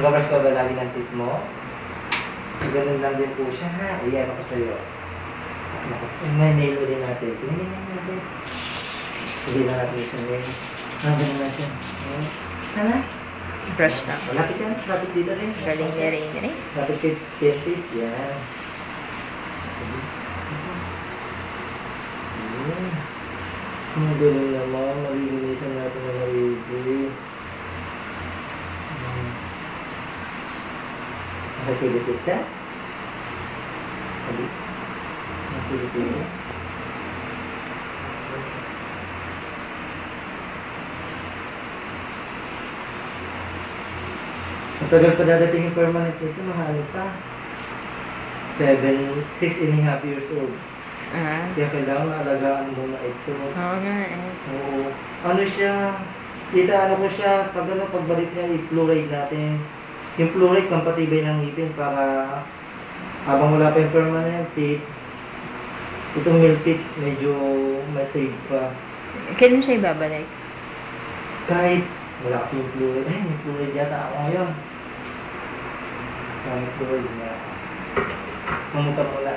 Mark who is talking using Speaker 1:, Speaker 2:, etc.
Speaker 1: Nag-brush ka ba lagi ng teeth mo? Ganun lang din po siya ha. Iyan ako sa'yo. May nail din natin. Tingnan natin. Hindi na natin isang nail. Ganun na siya. Sana?
Speaker 2: Brush na.
Speaker 1: Lapit yan. Lapit dito rin.
Speaker 2: Galing niya rin yun eh.
Speaker 1: Lapit kay dentist. Yan. Ang galing naman. Malilinisan natin na maigi. Nakikilipit ka? Nakikilipit ka? Matagal pa dadating yung permanent nito, mga ano pa? 6.5 years old. Kaya kailangan alagaan muna ito.
Speaker 2: Oo nga eh.
Speaker 1: Oo. Ano siya? Ano ko siya, pagbalik niya, i-fluoride natin. Yung fluoride, pampatibay ng ngipin para habang wala pa yung permanent teeth, itong milk teeth, medyo may pa.
Speaker 2: Kailan siya ibabalik?
Speaker 1: Kahit wala kasi yung fluoride. Ay, may fluoride yata ako ngayon. May fluoride niya. Mamuta mula.